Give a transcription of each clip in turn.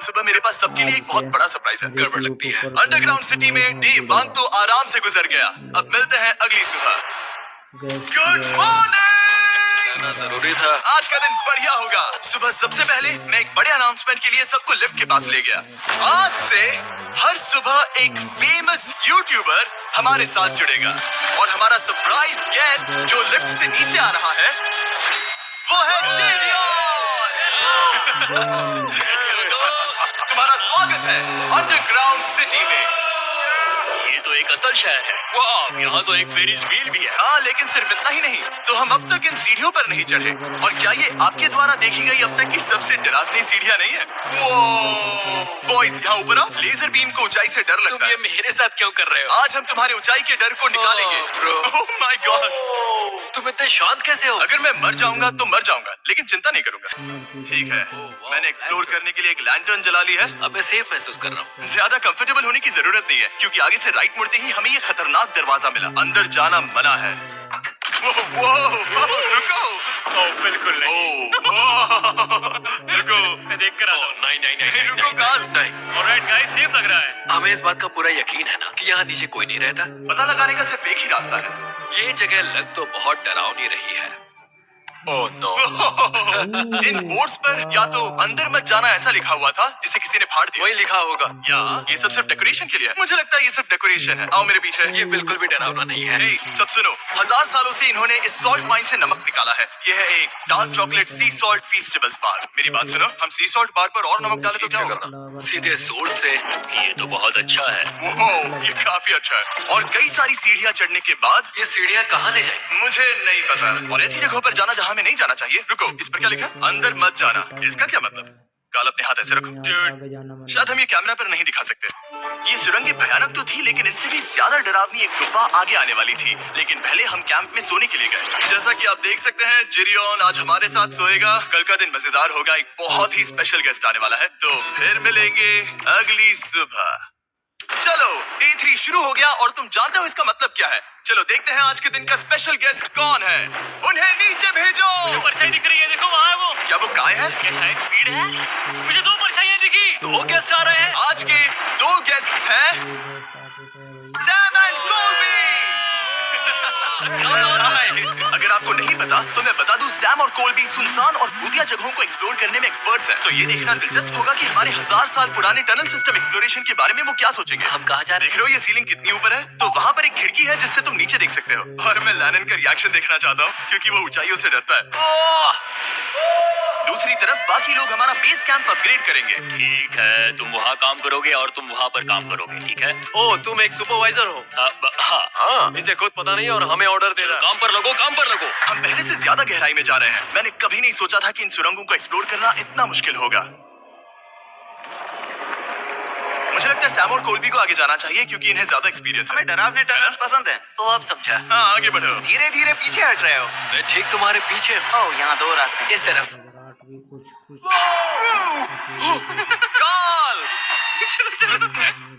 सुबह मेरे पास सबके लिए एक बहुत बड़ा सरप्राइज है। गड़बड़ लगती है। अंडरग्राउंड सिटी में डे 1 तो आराम से गुजर गया। अब मिलते हैं अगली सुबह। Good morning. जरूरी था। आज का दिन बढ़िया होगा। सुबह सबसे पहले मैं एक बड़े अनाउंसमेंट के लिए सबको लिफ्ट के पास ले गया। आज से हर सुबह एक फेमस यूट्यूबर हमारे साथ जुड़ेगा और हमारा सरप्राइज गेस्ट जो लिफ्ट से नीचे आ रहा है वो है जेरियन। तुम्हारा स्वागत है अंडरग्राउंड सिटी में। ये तो एक असल शहर है। वाह, यहाँ तो एक फेरिस व्हील भी है। हाँ, लेकिन सिर्फ इतना ही नहीं, तो हम अब तक इन सीढ़ियों पर नहीं चढ़े। और क्या ये आपके द्वारा देखी गई अब तक की सबसे डरावनी सीढ़ियाँ नहीं है? बॉयज यहाँ ऊपर आओ। लेजर बीम को ऊंचाई से डर तुम लगता ये है। मेरे साथ क्यों कर रहे हो? आज हम तुम्हारे ऊंचाई के डर को निकालेंगे। bro. Oh my God. तुम इतने शांत कैसे हो? अगर मैं मर जाऊंगा तो मर जाऊंगा, लेकिन चिंता नहीं करूंगा। ठीक है, मैंने एक्सप्लोर करने के लिए एक लैंटर्न जला ली है। अब मैं सेफ महसूस कर रहा हूँ। ज्यादा कंफर्टेबल होने की जरूरत नहीं है, क्योंकि आगे से राइट मुड़ते ही हमें ये खतरनाक दरवाजा मिला। अंदर जाना मना है। रुको। बिल्कुल रुको। मैं देख कर आता हूँ। नहीं, रुको काल। नहीं। ऑलराइट गाइस, सेफ लग रहा है। हमें इस बात का पूरा यकीन है ना कि यहाँ नीचे कोई नहीं रहता। पता लगाने का सिर्फ एक ही रास्ता है। ये जगह लग तो बहुत डरावनी रही है। Oh no. इन बोर्ड्स पर या तो अंदर मत जाना ऐसा लिखा हुआ था, जिसे किसी ने फाड़ दिया। वही लिखा होगा। या ये सब सिर्फ डेकोरेशन के लिए है। मुझे लगता है ये सिर्फ डेकोरेशन है। आओ मेरे पीछे। ये बिल्कुल भी डरावना नहीं है। हे, सब सुनो। 1000 सालों से इन्होंने इस सॉल्ट माइन से नमक निकाला है। ये है एक डार्क चॉकलेट सी सॉल्ट फीस्टेबल्स बार। मेरी बात सुनो, हम सी सॉल्ट बार पर और नमक डाले तो क्या होगा? सीधे सोर्स से। ये तो बहुत अच्छा है। ओह, ये काफी अच्छा है। और कई सारी सीढ़ियाँ चढ़ने के बाद ये सीढ़ियाँ कहाँ ले जाएंगी? मुझे नहीं पता। और ऐसी जगहों पर जाना जहाँ हमें नहीं जाना चाहिए। रुको, इस पर क्या लिखा? अंदर मत जाना। इसका क्या मतलब? काल अपने हाथ ऐसे रखो। शायद हम ये कैमरा पर नहीं दिखा सकते। ये सुरंगें भयानक तो थी, लेकिन इनसे भी ज्यादा डरावनी एक गुफा आगे आने वाली थी। लेकिन पहले हम कैंप में सोने के लिए गए। जैसा कि आप देख सकते हैं, जेरियन आज हमारे साथ सोएगा। कल का दिन मजेदार होगा। एक बहुत ही स्पेशल गेस्ट आने वाला है। तो फिर मिलेंगे अगली सुबह। चलो, डे 3 शुरू हो गया और तुम जानते हो इसका मतलब क्या है? चलो देखते हैं आज के दिन का स्पेशल गेस्ट कौन है। उन्हें नीचे भेजो। मुझे परछाई दिख रही है, देखो वहाँ है वो। क्या वो काय है? क्या शायद स्पीड है? मुझे 2 परछाइयाँ दिखी। 2 गेस्ट आ रहे हैं। आज के 2 गेस्ट्स हैं सैम एंड कोल्बी। अगर आपको नहीं पता तो मैं बता दूं, सैम और कोल्बी सुनसान और भूतिया जगहों को एक्सप्लोर करने में एक्सपर्ट्स हैं। तो ये देखना दिलचस्प होगा कि हमारे 1000 साल पुराने टनल सिस्टम एक्सप्लोरेशन के बारे में वो क्या सोचेंगे। हम कहाँ जा रहे देख रहे हो ये सीलिंग कितनी ऊपर है? तो वहाँ पर एक खिड़की है जिससे तुम नीचे देख सकते हो। और मैं लैनन का रिएक्शन देखना चाहता हूँ, क्योंकि वो ऊंचाइयों से डरता है। दूसरी तरफ बाकी लोग हमारा बेस कैंप अपग्रेड करेंगे। ठीक है, तुम वहाँ काम करोगे और तुम वहाँ पर काम करोगे, ठीक है? ओह, तुम एक सुपरवाइजर हो? हाँ, इसे खुद पता नहीं और हमें ऑर्डर दे रहा है। काम पर लगो, काम पर लगो। हम पहले से ज्यादा गहराई में जा रहे हैं। मैंने कभी नहीं सोचा था कि इन सुरंगों को एक्सप्लोर करना इतना मुश्किल होगा। मुझे लगता है सैम और कोल्बी को आगे जाना चाहिए, क्योंकि इन्हें ज्यादा एक्सपीरियंस है। हमें डरावने टनल्स पसंद हैं। तो आप समझा। हाँ, आगे बढ़ो। धीरे धीरे पीछे हट रहे हो। मैं ठीक तुम्हारे पीछे हूँ। ओह, यहाँ 2 रास्ते। इस तरफ। काल!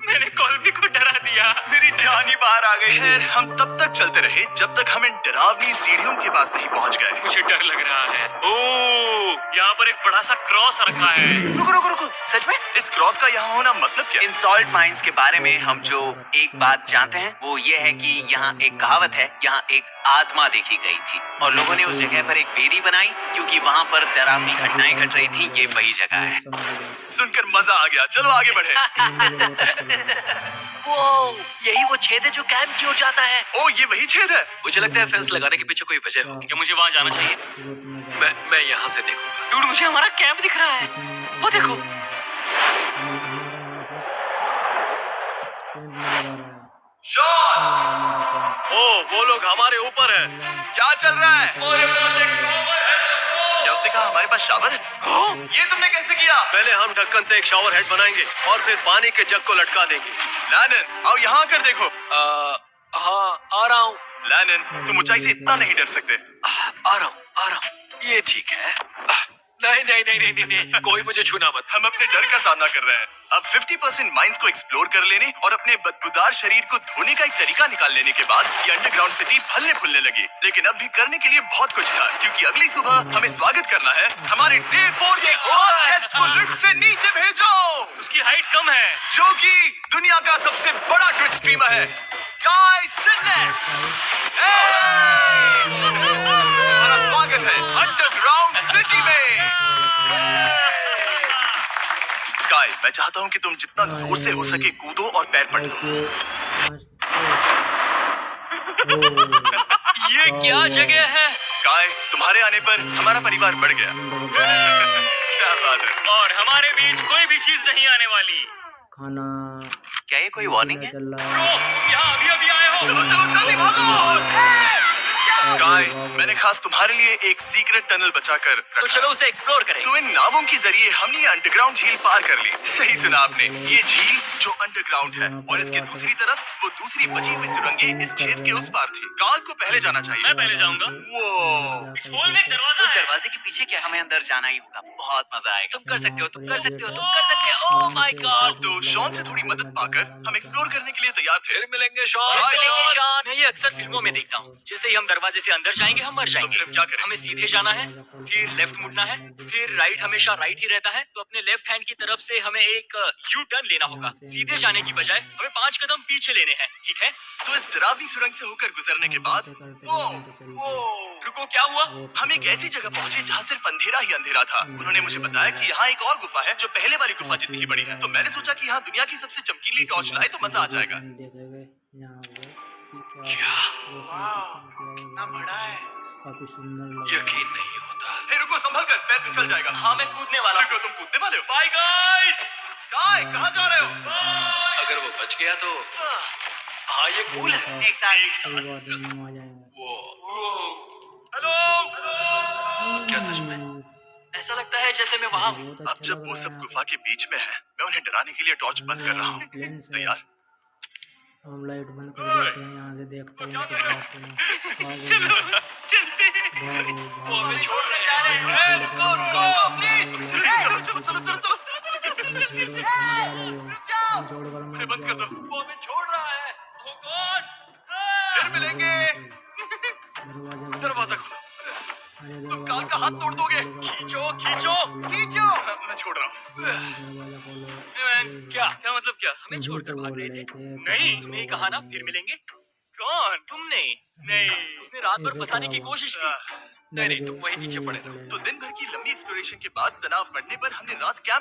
मैंने कोल्बी को डरा दिया। मेरी जान ही बाहर आ गई। खैर, हम तब तक चलते रहे जब तक हम इन डरावनी सीढ़ियों के पास नहीं पहुंच गए। मुझे डर लग रहा है। ओह, यहाँ पर एक बड़ा सा क्रॉस रखा है। रुको रुको रुको, सच में? इस क्रॉस का यहाँ होना मतलब क्या? इन सॉल्ट माइंस के बारे में हम जो एक बात जानते हैं वो ये है कि यहाँ एक कहावत है, यहाँ एक आत्मा देखी गई थी और लोगों ने उस जगह पर एक वेदी बनाई क्योंकि वहाँ पर डरावनी घटनाएं घट रही थी। ये वही जगह है। सुनकर मजा आ गया। चलो आगे बढ़े। वो यही वो छेद है जो कैंप की ओर जाता है। ओ, ये वही छेद है। मुझे लगता है फेंस लगाने के पीछे कोई वजह होगी। क्या मुझे वहाँ जाना चाहिए? मैं यहाँ से देखूंगा। डूड, मुझे हमारा कैंप दिख रहा है। वो देखो। शॉट! ओ, वो लोग हमारे ऊपर है। क्या चल रहा है? हमारे पास एक शॉवर है दोस्तों। क्या उसने कहा हमारे पास शावर है? ये तुमने कैसे किया? पहले हम ढक्कन से एक शावर हेड बनाएंगे और फिर पानी के जग को लटका देंगे। लैनन, आओ यहाँ आकर देखो। हाँ, आ रहा हूँ। लैनन, तुम ऊंचाई से इतना नहीं डर सकते। आ रहा हूँ। ये ठीक है। नहीं, कोई मुझे छूना मत। हम अपने डर का सामना कर रहे हैं। अब 50% माइंस को एक्सप्लोर कर लेने और अपने बदबूदार शरीर को धोने का एक तरीका निकाल लेने के बाद ये अंडरग्राउंड सिटी फलने फूलने लगी। लेकिन अब भी करने के लिए बहुत कुछ था, क्योंकि अगली सुबह हमें स्वागत करना है। हमारे डे 4 के हॉट गेस्ट को लिफ्ट से नीचे भेजो। जो कि दुनिया का सबसे बड़ा ट्विच स्ट्रीमर है, गाय सिडनेक। हमारा स्वागत है अंडरग्राउंड सिटी में। गाय, मैं चाहता हूँ कि तुम जितना जोर से हो सके कूदो और पैर पटको। ये क्या जगह है? गाय, तुम्हारे आने पर हमारा परिवार बढ़ गया। क्या बात है। और हमारे बीच कोई भी चीज नहीं आने वाली। खाना क्या ये कोई वार्निंग है? चल रहा ब्रो, तुम यहाँ अभी आए हो। चलो चलो जल्दी भागो। गाय, मैंने खास तुम्हारे लिए एक सीक्रेट टनल बचाकर तो रखा चलो है। उसे एक्सप्लोर करें। तो इन नावों के जरिए हमने ये अंडरग्राउंड झील पार कर ली। सही सुना आपने, ये झील जो अंडरग्राउंड है और इसके दूसरी तरफ वो दूसरी बची हुई सुरंगें इस छेद के उस पार थी। काल को पहले जाना चाहिए। मैं पहले जाऊंगा। वो इस होल में एक दरवाजा उस है। दरवाजे के पीछे क्या हमें अंदर जाना ही होगा। बहुत मजा आएगा। तुम कर सकते हो, तुम कर सकते हो, तुम कर सकते हो। Oh my God. तो शॉन से थोड़ी मदद पाकर हम एक्सप्लोर करने के लिए तैयार थे। फिर मिलेंगे शॉन। Bye, Shawn. मैं ये अक्सर फिल्मों में देखता हूँ। जैसे ही हम दरवाजे से अंदर जाएंगे हम मर जाएंगे। तो फिर क्या करें? हमें सीधे जाना है, फिर लेफ्ट मुड़ना है, फिर राइट हमेशा राइट ही रहता है। तो अपने लेफ्ट हैंड की तरफ से हमें एक यू टर्न लेना होगा। सीधे जाने की बजाय हमें 5 कदम पीछे लेने हैं, ठीक है? तो इस डरावनी सुरंग से होकर गुजरने के बाद रुको, क्या हुआ? हम एक ऐसी जगह पहुंचे जहाँ सिर्फ अंधेरा ही अंधेरा था। उन्होंने मुझे बताया कि यहाँ एक और गुफा है जो पहले वाली गुफा जितनी ही बड़ी है। तो मैंने सोचा कि यहाँ दुनिया की सबसे चमकीली टॉर्च लाए तो मजा आ जाएगा। कितना बड़ा है। काफी सुंदर लग यकीन नहीं होता। हे रुको, संभल कर, पैर फिसल जाएगा। हाँ, मैं कूदने वाला हूँ। रुको, तुम कूदने वाले हो? Bye guys. गाय, कहाँ जा रहे हो? अगर वो बच गया तो हाँ, ये कूल है। एक साथ आ जाएंगे। हेलो। क्या सच में? ऐसा लगता है जैसे मैं वहाँ हूँ। अब जब वो सब गुफा के बीच में है, मैं उन्हें डराने के लिए टॉर्च बंद कर रहा हूँ। तो यार, हम लाइट बंद कर देते हैं, यहाँ से देखते हैं कुछ बातें हैं। चलते हैं। वो हमें छोड़ रहे हैं। चलो चलो चलो चलो चलो। उन्हें बंद कर दो। वो हमें छोड़ रहा है। Oh God! फिर मिलेंगे। दरवाजा खोलो। तुम काल का हाथ तोड़ दोगे। खींचो, खींचो, खींचो। मैं छोड़ रहा हूँ। क्या मतलब क्या? हमें छोड़कर भाग रहे थे? नहीं, तुमने ही कहा ना फिर मिलेंगे। कौन? तुमने? नहीं, उसने रात भर फंसाने की कोशिश की। नहीं, तुम वहीं नीचे पड़े रहो। तो दिन भर की लंबी एक्सप्लोरेशन के बाद तनाव बढ़ने पर हमने रात कैंप